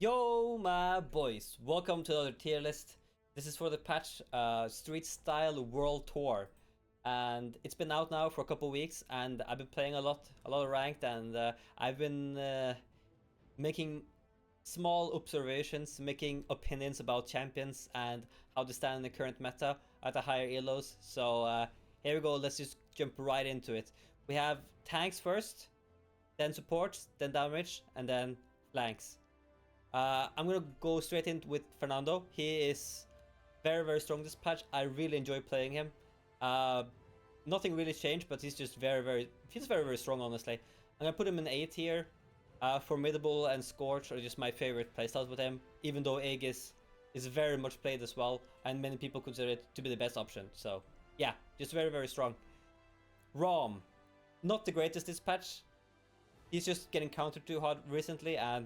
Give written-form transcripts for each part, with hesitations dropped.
Yo, my boys, welcome to another tier list. This is for the patch Street Style World Tour, and it's been out now for a couple weeks, and I've been playing a lot of ranked, and I've been making small observations, making opinions about champions and how they stand in the current meta at the higher elos. So here we go. Let's just jump right into it. We have tanks first, then supports, then damage, and then flanks. I'm gonna go straight in with Fernando. He is very strong this patch. I really enjoy playing him. Nothing really changed, but he's just feels very strong, honestly. I'm gonna put him in A tier. Formidable and Scorch are just my favorite playstyles with him, even though Aegis is very much played as well, and many people consider it to be the best option. So yeah, just very strong. Rom, not the greatest this patch. He's just getting countered too hard recently, and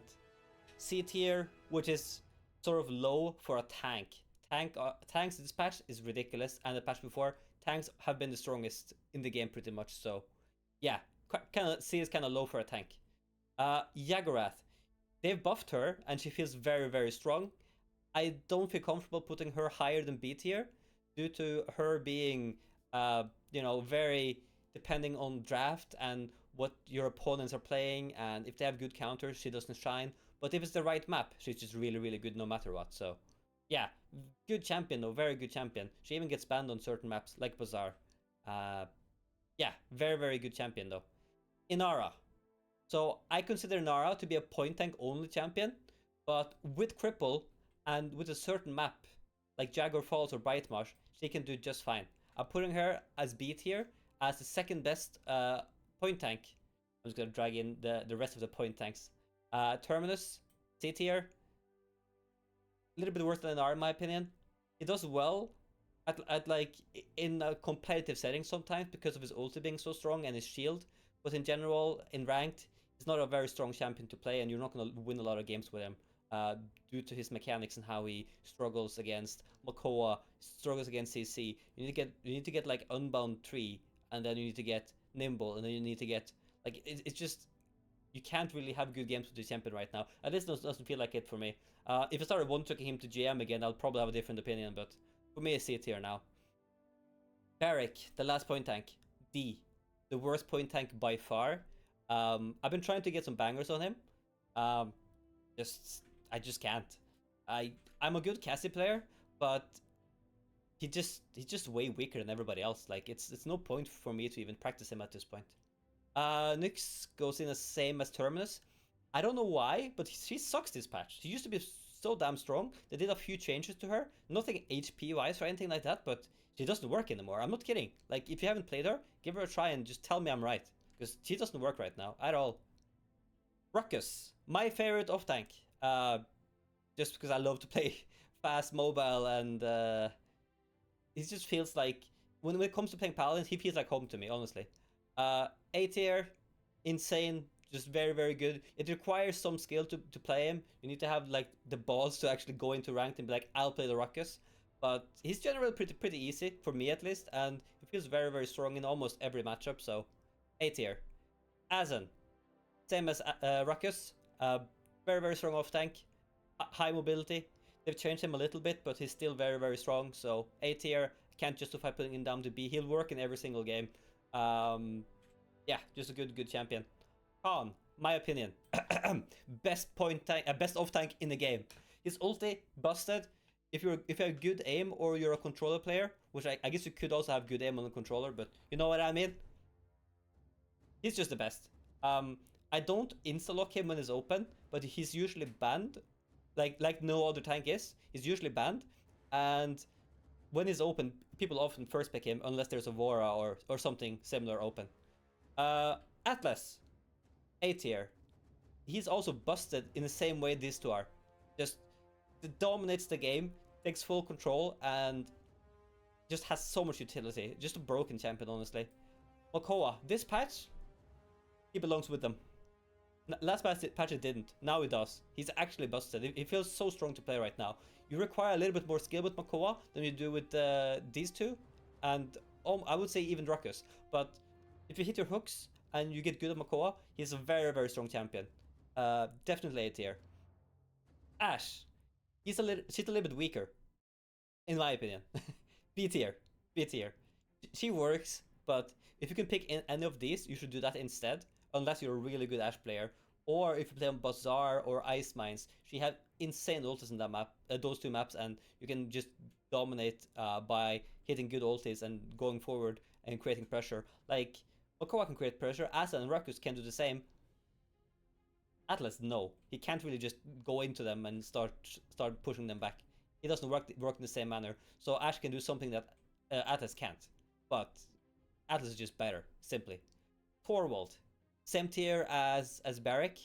C tier, which is sort of low for a tank. Tanks this patch is ridiculous, and the patch before, tanks have been the strongest in the game pretty much. So yeah, kind of C is kind of low for a tank. Yaggorath, they've buffed her, and she feels very strong. I don't feel comfortable putting her higher than B tier due to her being, very depending on draft and what your opponents are playing, and if they have good counters, she doesn't shine. But if it's the right map, she's just really good no matter what. So yeah, good champion though, very good champion. She even gets banned on certain maps like Bazaar. Yeah, very good champion though. Inara. So I consider Inara to be a point tank only champion, but with Cripple and with a certain map like Jaguar Falls or Brightmarsh, she can do just fine. I'm putting her as B tier as the second best point tank. I'm just gonna drag in the rest of the point tanks. Terminus, C tier. A little bit worse than Inara in my opinion. He does well at like in a competitive setting sometimes because of his ulti being so strong and his shield. But in general, in ranked, he's not a very strong champion to play, and you're not gonna win a lot of games with him due to his mechanics and how he struggles against Makoa, struggles against CC. You need to get like Unbound 3, and then you need to get Nimble, and then you need to get like it's just. You can't really have good games with the champion right now. At least doesn't feel like it for me. If I started one-tricking him to GM again, I'll probably have a different opinion, but for me, I see it here now. Barrick, the last point tank. D, the worst point tank by far. I've been trying to get some bangers on him. I just can't. I'm a good Cassie player, but he's just way weaker than everybody else. Like it's no point for me to even practice him at this point. Nyx goes in the same as Terminus. I don't know why, but she sucks this patch. She used to be so damn strong. They did a few changes to her. Nothing HP wise or anything like that, but she doesn't work anymore. I'm not kidding. Like, if you haven't played her, give her a try and just tell me I'm right. Because she doesn't work right now at all. Ruckus, my favorite off tank. Just because I love to play fast, mobile, and he just feels like, when it comes to playing Paladins, he feels like home to me, honestly. A tier, insane, just very good. It requires some skill to play him. You need to have like the balls to actually go into ranked and be like, I'll play the Ruckus. But he's generally pretty easy, for me at least, and he feels very strong in almost every matchup, so A tier. Azen, same as Ruckus, very strong off tank, high mobility. They've changed him a little bit, but he's still very strong, so A tier. Can't justify putting him down to B. He'll work in every single game. Yeah, just a good champion. Khan, my opinion, best point tank, best off tank in the game. His ulti busted. If you have good aim or you're a controller player, which I guess you could also have good aim on the controller, but you know what I mean. He's just the best. I don't insta-lock him when he's open, but he's usually banned, like no other tank is. He's usually banned, and when he's open, people often first pick him unless there's a Vora or something similar open. Atlas, A tier. He's also busted in the same way these two are. Just dominates the game, takes full control, and just has so much utility. Just a broken champion, honestly. Makoa, this patch, he belongs with them. Last patch it didn't. Now it does. He's actually busted. He feels so strong to play right now. You require a little bit more skill with Makoa than you do with these two, and I would say even Ruckus. But if you hit your hooks and you get good at Makoa, he's a very strong champion. Definitely A tier. Ash, she's a little bit weaker, in my opinion. B tier, B tier. She works, but if you can pick any of these, you should do that instead, unless you're a really good Ash player. Or if you play on Bazaar or Ice Mines, she have insane ultis in that map, those two maps, and you can just dominate by hitting good ultis and going forward and creating pressure. Like, Okoa can create pressure, Asa and Ruckus can do the same. Atlas, no. He can't really just go into them and start pushing them back. He doesn't work in the same manner. So Ash can do something that Atlas can't. But Atlas is just better, simply. Torvald, same tier as Barrick.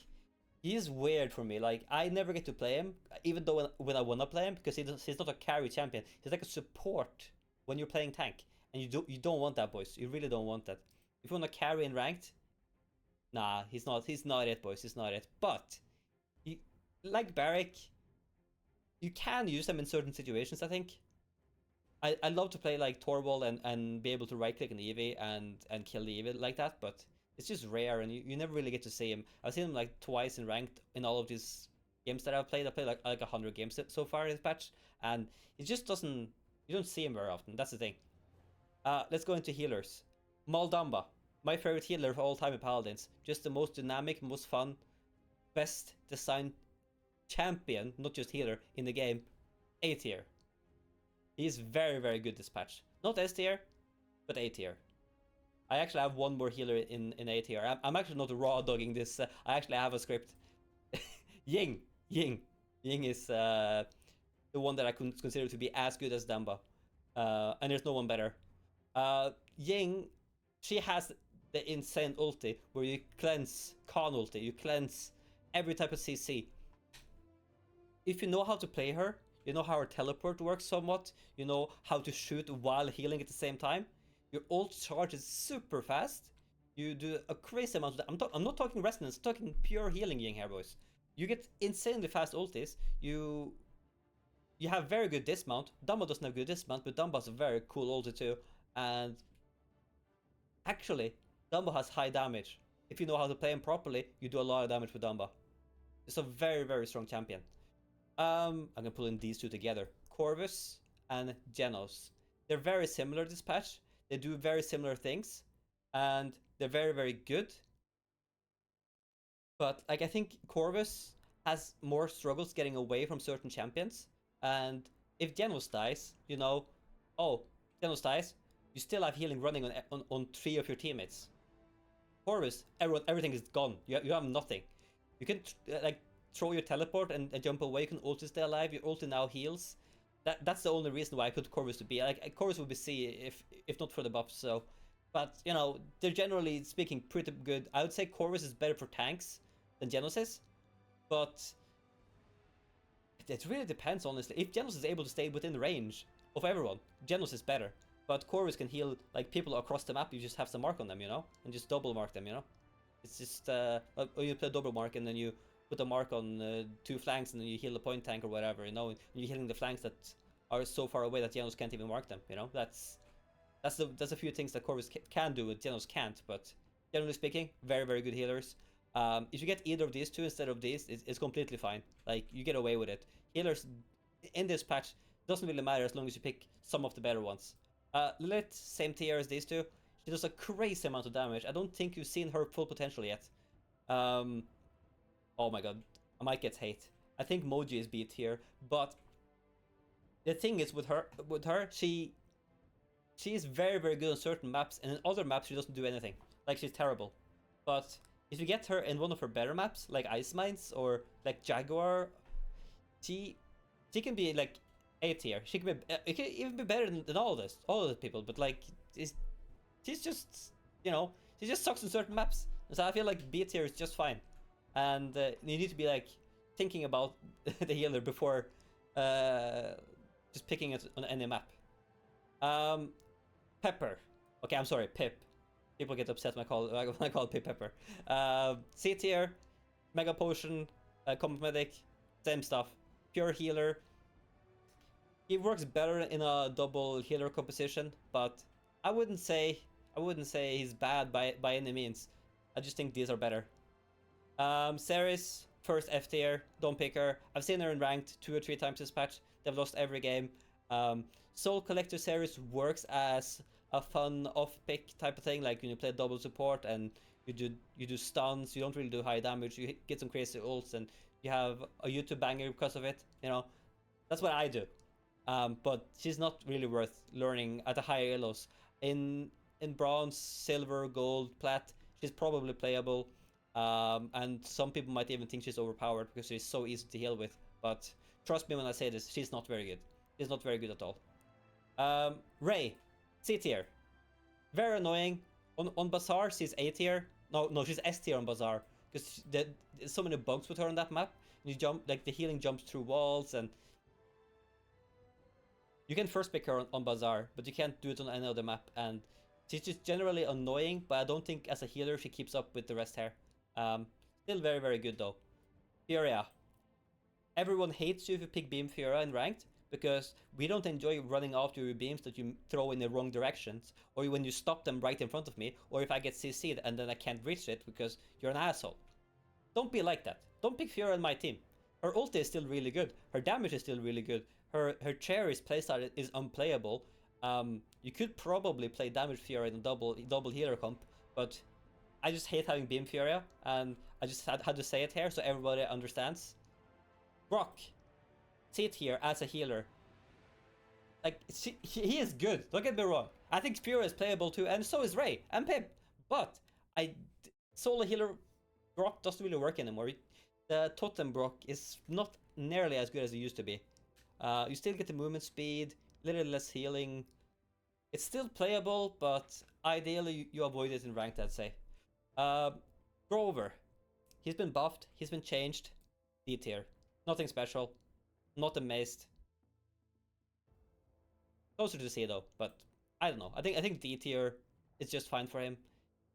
He's weird for me. Like, I never get to play him, even though when I wanna play him, because he's not a carry champion. He's like a support when you're playing tank, and you don't want that, boys. You really don't want that. If you wanna carry in ranked, nah, he's not. He's not it, boys. He's not it. But you, like Barrick, you can use them in certain situations. I think. I love to play like Torvald and be able to right click an Eevee and kill the Eevee like that, but it's just rare and you never really get to see him. I've seen him like twice in ranked in all of these games that I've played. I played like 100 games so far this patch, and it just doesn't. You don't see him very often. That's the thing. Let's go into healers. Moldamba, my favorite healer of all time in Paladins. Just the most dynamic, most fun, best designed champion, not just healer, in the game. A tier. He's very, very good this patch. Not S tier, but A tier. I actually have one more healer in A tier. I'm actually not raw dogging this. I actually have a script. Ying. Ying is the one that I consider to be as good as Damba. And there's no one better. Ying, she has the insane ulti where you cleanse Khan ulti, you cleanse every type of CC. If you know how to play her, you know how her teleport works somewhat, you know how to shoot while healing at the same time, your ult charge is super fast. You do a crazy amount of that. I'm not talking resonance, I'm talking pure healing Ying here, boys. You get insanely fast ultis. You have very good dismount. Dumba doesn't have good dismount, but Dumba has a very cool ulti too. And actually, Dumba has high damage. If you know how to play him properly, you do a lot of damage with Dumba. It's a very, very strong champion. I'm gonna pull in these two together. Corvus and Genos. They're very similar this patch. They do very similar things. And they're very, very good. But like I think Corvus has more struggles getting away from certain champions. And if Genos dies, you know, oh, Genos dies, you still have healing running on 3 of your teammates. Corvus, everything is gone. You have nothing. You can like throw your teleport and jump away. You can ulti stay alive. Your ulti now heals. That's the only reason why I put Corvus to be. Like Corvus would be C if not for the buffs. So, but you know they're generally speaking pretty good. I would say Corvus is better for tanks than Genos is, but it really depends honestly. If Genos is able to stay within range of everyone, Genos is better. But Corvus can heal like people across the map. You just have to mark on them, you know, and just double mark them, you know. It's just you play double mark and then you put a mark on 2 flanks and then you heal the point tank or whatever, you know, and you're hitting the flanks that are so far away that Genos can't even mark them, you know. That's a few things that Corvus can do, but Genos can't. But generally speaking, very, very good healers. If you get either of these two instead of these, it's completely fine. Like, you get away with it. Healers in this patch doesn't really matter as long as you pick some of the better ones. Lilith, same tier as these two. She does a crazy amount of damage. I don't think you've seen her full potential yet. Oh my god, I might get hate. I think Moji is B tier, but the thing is with her, she is very, very good on certain maps, and in other maps she doesn't do anything. Like, she's terrible. But if you get her in one of her better maps, like Ice Mines or like Jaguar, she can be like A tier. She can be, it can even be better than all of the people. But like, she's just, you know, she just sucks in certain maps. So I feel like B tier is just fine, and you need to be like thinking about the healer before just picking it on any map. Pepper. Okay, I'm sorry, Pip. People get upset when I call Pip Pepper. C tier, Mega Potion, Combat Medic, same stuff. Pure healer. He works better in a double healer composition, but I wouldn't say he's bad by any means. I just think these are better. Ceres, First F tier, don't pick her. I've seen her in ranked 2 or 3 times this patch. They've lost every game. Um, Soul Collector series works as a fun off-pick type of thing, like when you play double support and you do stuns. You don't really do high damage. You get some crazy ults, and you have a YouTube banger because of it. You know, that's what I do. But she's not really worth learning at the higher elos. In in bronze, silver, gold, plat, she's probably playable. And some people might even think she's overpowered because she's so easy to heal with. But trust me when I say this, she's not very good. She's not very good at all. Ray, C tier. Very annoying. On Bazaar, she's A tier. No, she's S tier on Bazaar. Because there's so many bugs with her on that map. You jump, like the healing jumps through walls, and you can first pick her on Bazaar, but you can't do it on any other map. And she's just generally annoying, but I don't think as a healer she keeps up with the rest here. Still very, very good though. Furia. Everyone hates you if you pick Beam Furia in ranked, because we don't enjoy running after your beams that you throw in the wrong directions, or when you stop them right in front of me, or if I get CC'd and then I can't reach it because you're an asshole. Don't be like that. Don't pick Furia on my team. Her ulti is still really good. Her damage is still really good. Her Cherry's playstyle is unplayable. You could probably play damage Furia in a double healer comp, but I just hate having Beam Furia, and I just had to say it here so everybody understands. Brock, sit here as a healer. Like, he is good, don't get me wrong. I think Furia is playable too, and so is Ray and Pip. But solo healer Brock doesn't really work anymore. The Totem Brock is not nearly as good as it used to be. You still get the movement speed, a little less healing. It's still playable, but ideally you avoid it in ranked, I'd say. Grover. He's been buffed, he's been changed. D tier. Nothing special. Not amazed. Closer to C though, but I don't know. I think D tier is just fine for him.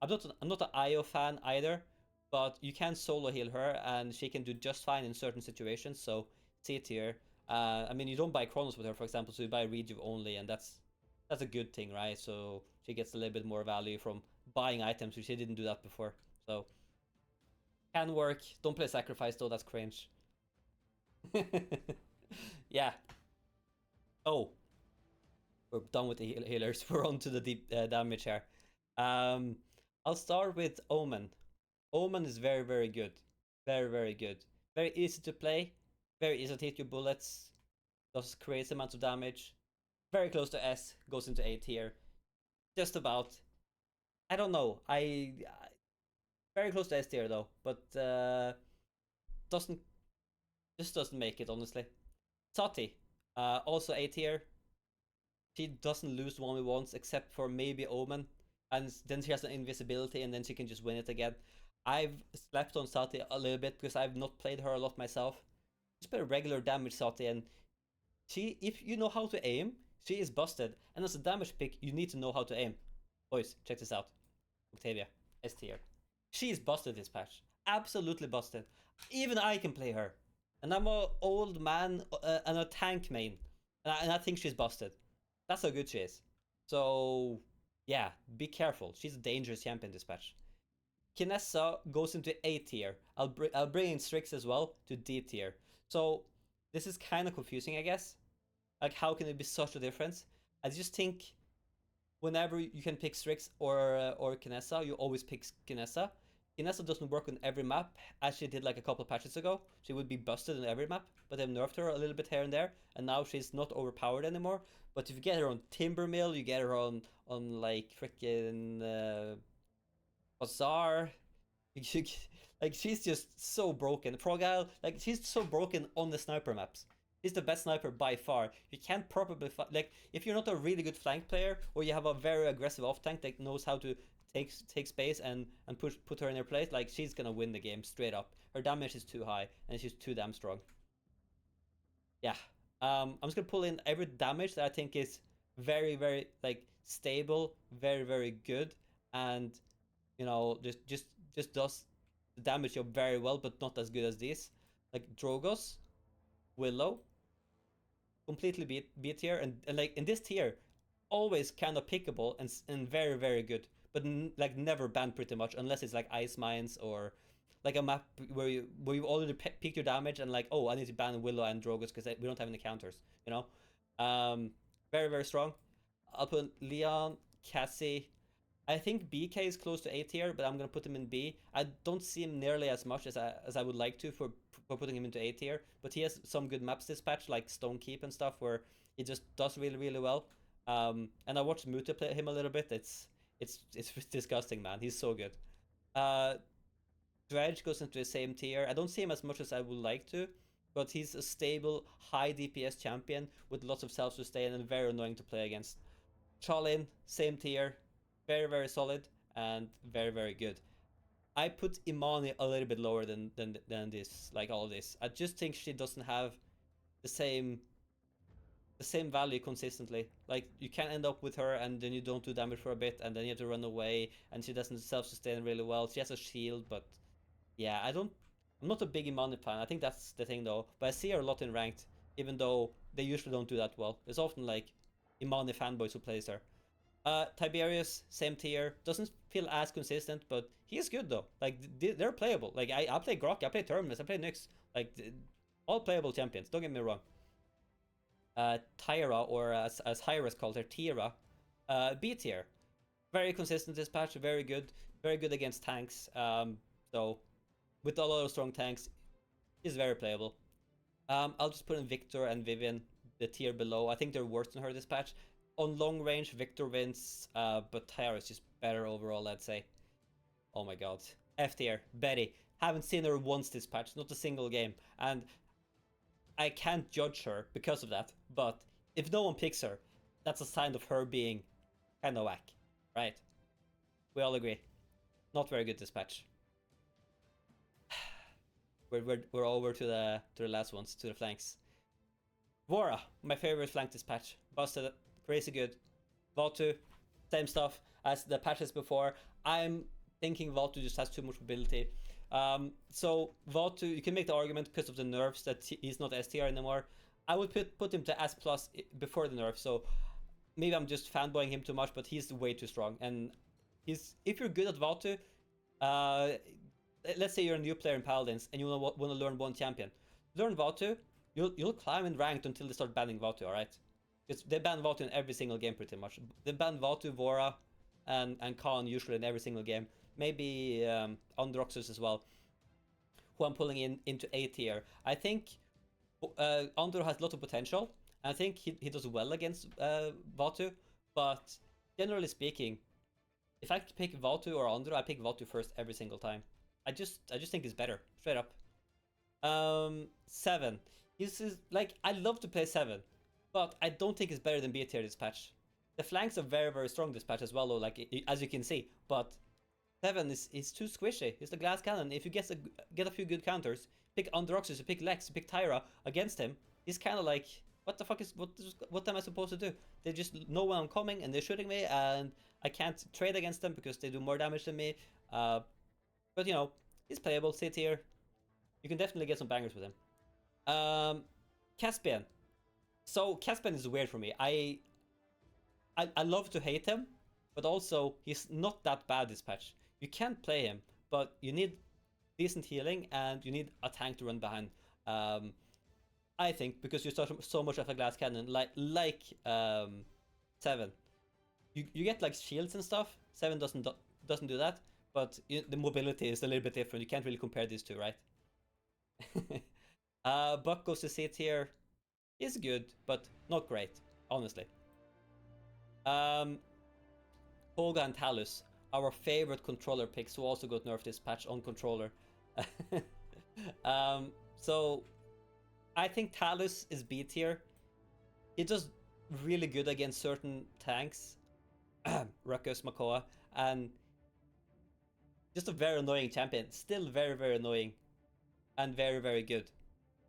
I'm not an IO fan either, but you can solo heal her and she can do just fine in certain situations, so C tier. I mean, you don't buy Chronos with her, for example, so you buy Rejuve only, and that's a good thing, right? So she gets a little bit more value from buying items, which she didn't do that before. So can work. Don't play Sacrifice though, that's cringe. Yeah. Oh, we're done with the healers. We're on to the deep damage here. I'll start with Omen. Omen is very, very good. Very, very good. Very easy to play. Very easy to hit your bullets. Does crazy amounts of damage. Very close to S. Goes into A tier. Just about. I don't know. Very close to S tier though, but doesn't make it, honestly. Sati, also A tier. She doesn't lose 1v1s except for maybe Omen, and then she has an invisibility, and then she can just win it again. I've slept on Sati a little bit because I've not played her a lot myself. Just play regular damage Sati, and if you know how to aim, she is busted. And as a damage pick, you need to know how to aim. Boys, check this out. Octavia, S tier. She is busted this patch. Absolutely busted. Even I can play her. And I'm an old man and a tank main. And I think she's busted. That's how good she is. So, yeah, be careful. She's a dangerous champion this patch. Kinessa goes into A tier. I'll bring in Strix as well to D tier. So, this is kind of confusing, I guess. Like, how can it be such a difference? I just think whenever you can pick Strix or Kinessa, you always pick Kinessa. Kinessa doesn't work on every map, as she did like a couple of patches ago. She would be busted on every map, but they've nerfed her a little bit here and there, and now she's not overpowered anymore. But if you get her on Timbermill, you get her on like freaking Bazaar, like she's just so broken. Frogile, like she's so broken on the sniper maps. He's the best sniper by far. You can't probably like if you're not a really good flank player, or you have a very aggressive off tank that knows how to take space and put her in her place, like she's gonna win the game straight up. Her damage is too high and she's too damn strong. Yeah. I'm just gonna pull in every damage that I think is very, very like stable, very, very good, and you know just does the damage job very well, but not as good as these. Like Drogos, Willow, completely B tier, and like in this tier, always kind of pickable and very, very good, but like never banned pretty much, unless it's like Ice Mines or like a map where you've already peaked your damage and like, oh, I need to ban Willow and Drogus because we don't have any counters, you know. Very very strong. I'll put Leon, Cassie. I think BK is close to A tier, but I'm gonna put him in B. I don't see him nearly as much as I would like to for putting him into A tier, but he has some good maps this patch, like Stone Keep and stuff, where he just does really really well. And I watched Muta play him a little bit. It's disgusting, man. He's so good. Uh, Dredge goes into the same tier. I don't see him as much as I would like to, but he's a stable, high DPS champion with lots of self-sustain and very annoying to play against. Charlene, same tier, very, very solid and very, very good. I put Imani a little bit lower than this, like all this. I just think she doesn't have the same value consistently. Like, you can end up with her and then you don't do damage for a bit and then you have to run away and she doesn't self-sustain really well. She has a shield, but yeah, I'm not a big Imani fan. I think that's the thing though. But I see her a lot in ranked, even though they usually don't do that well. There's often like Imani fanboys who plays her. Tiberius, same tier. Doesn't feel as consistent, but he is good though. Like, they're playable. Like, I play Grok, I play Terminus, I play Nyx. Like, all playable champions, don't get me wrong. Tyra, or as Hi-Rez called her, Tira, B tier. Very consistent this patch, very good against tanks. So with a lot of strong tanks, is very playable. I'll just put in Victor and Vivian, the tier below. I think they're worse than her this patch. On long range, Victor wins, but Tyra is just better overall, I'd say. Oh my god. F tier, Betty. Haven't seen her once this patch, not a single game. And I can't judge her because of that, but if no one picks her, that's a sign of her being kinda whack, right? We all agree. Not very good this patch. We're over to the last ones, to the flanks. Vora, my favorite flank this patch. Busted, crazy good. Vatu, same stuff as the patches before. I'm thinking Vatu just has too much mobility. So Vatu, you can make the argument because of the nerfs that he's not S tier anymore. I would put him to S plus before the nerf. So maybe I'm just fanboying him too much, but he's way too strong. And if you're good at Vatu, let's say you're a new player in Paladins and you want to learn one champion, learn Vatu. You'll climb in ranked until they start banning Vatu. All right, because they ban Vatu in every single game pretty much. They ban Vatu, Vora, and Khan usually in every single game. Maybe Androxus as well, who I'm pulling into A tier. I think Andro has a lot of potential. I think he does well against Vatu, but generally speaking, if I could pick Vatu or Andro, I pick Vatu first every single time. I just think he's better, straight up. 7. This is like, I love to play 7, but I don't think it's better than B tier this patch. The flanks are very very strong this patch as well, though, like as you can see, but 7 is too squishy. It's the glass cannon. If you get a few good counters, pick Androxus, you pick Lex, you pick Tyra against him, he's kind of like, what the fuck what am I supposed to do? They just know when I'm coming and they're shooting me, and I can't trade against them because they do more damage than me. But you know, he's playable. C tier. You can definitely get some bangers with him. Caspian. So Caspian is weird for me. I love to hate him, but also he's not that bad this patch. You can't play him, but you need decent healing and you need a tank to run behind. I think because you start so much of a glass cannon, like 7. You get like shields and stuff. 7 doesn't do that, but the mobility is a little bit different. You can't really compare these two, right? Buck goes to C tier. Is good, but not great, honestly. Koga and Talus, our favorite controller picks, who also got nerfed this patch on controller. So I think Talus is B tier. He does really good against certain tanks, Ruckus, Makoa, and just a very annoying champion. Still very very annoying, and very very good.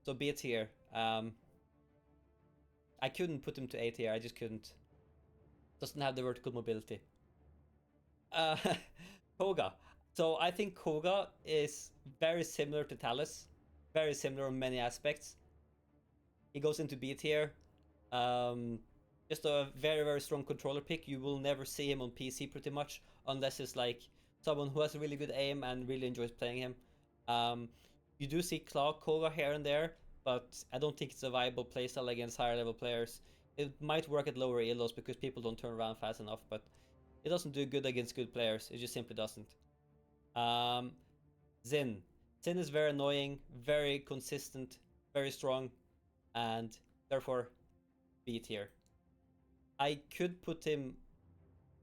So B tier. I couldn't put him to A tier. I just couldn't. Doesn't have the vertical mobility. Koga. So I think Koga is very similar to Talus. Very similar in many aspects. He goes into B tier. Just a very very strong controller pick. You will never see him on PC pretty much, unless it's like someone who has a really good aim and really enjoys playing him. Um, you do see Claw Koga here and there, but I don't think it's a viable playstyle against higher level players. It might work at lower elos because people don't turn around fast enough, but it doesn't do good against good players. It just simply doesn't. Um, Zin. Zin is very annoying, very consistent, very strong, and therefore B tier. I could put him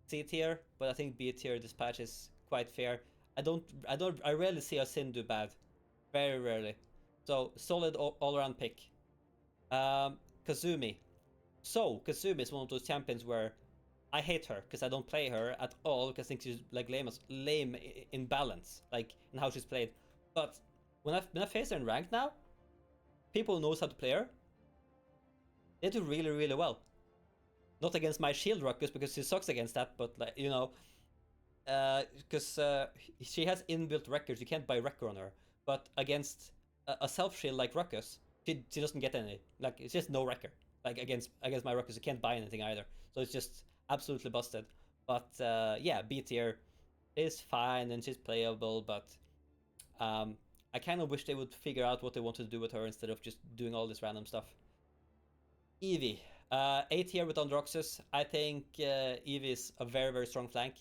C tier, but I think B tier this patch is quite fair. I rarely see a Sin do bad. Very rarely. So, solid all-around pick. Kazumi. So, Kazumi is one of those champions where I hate her because I don't play her at all because I think she's like lame in balance, like in how she's played. But when I face her in ranked now, people knows how to play her. They do really, really well. Not against my shield ruckus because she sucks against that, but like, you know, because she has inbuilt records. You can't buy record on her, but against a self shield like ruckus, she doesn't get any. Like it's just no record. Like against my ruckus, you can't buy anything either. So it's just absolutely busted. But yeah, B tier is fine and she's playable, but I kind of wish they would figure out what they want to do with her instead of just doing all this random stuff. Eevee. A tier with Androxus. I think Eevee is a very, very strong flank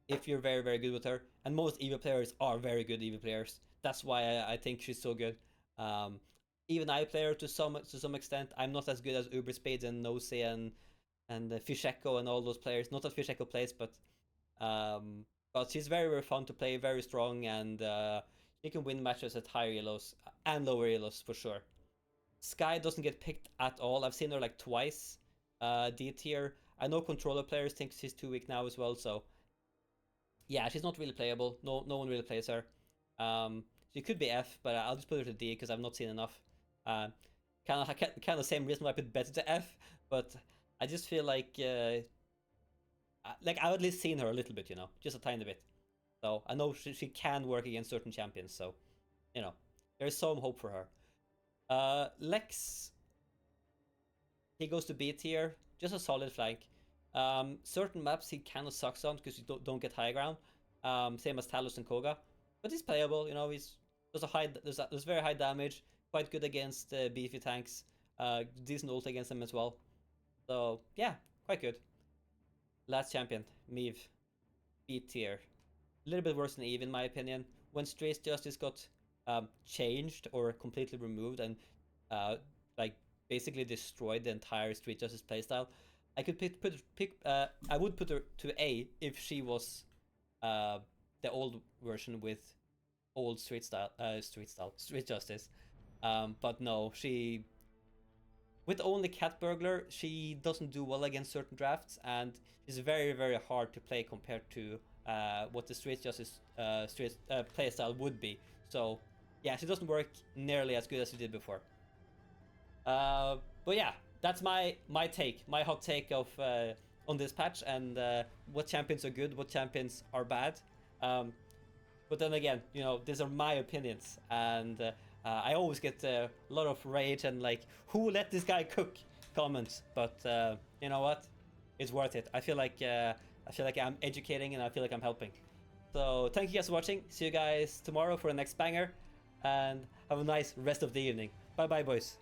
if you're very, very good with her. And most Eevee players are very good Eevee players. That's why I think she's so good. Even I play her to some extent. I'm not as good as Uber Spades and Nosy and Fish Echo and all those players. Not that Fish Echo plays, but she's very, very fun to play, very strong, and she can win matches at higher elos and lower elos for sure. Sky doesn't get picked at all. I've seen her like twice. D tier. I know controller players think she's too weak now as well, so yeah, she's not really playable. No one really plays her. She could be F, but I'll just put her to D because I've not seen enough. Kind of the same reason why I put Betty to F, but I just feel like I've at least seen her a little bit, you know, just a tiny bit. So I know she can work against certain champions, so you know, there's some hope for her. Lex, he goes to B tier, just a solid flank. Certain maps he kind of sucks on because you don't get high ground. Same as Talos and Koga, but he's playable. You know, there's very high damage, quite good against beefy tanks. Decent ult against them as well. So yeah, quite good. Last champion, Meave, B tier. A little bit worse than Eve in my opinion. When Street Justice got changed or completely removed and like basically destroyed the entire Street Justice playstyle, I could I would put her to A if she was the old version with old Street Justice. But no, she with only Cat Burglar, she doesn't do well against certain drafts, and is very, very hard to play compared to what the Street Justice playstyle would be. So yeah, she doesn't work nearly as good as she did before. But yeah, that's my hot take of on this patch, and what champions are good, what champions are bad. But then again, you know, these are my opinions, and I always get a lot of rage and like, who let this guy cook comments. But you know what? It's worth it. I feel like I'm educating and I feel like I'm helping. So thank you guys for watching. See you guys tomorrow for the next banger, and have a nice rest of the evening. Bye bye, boys.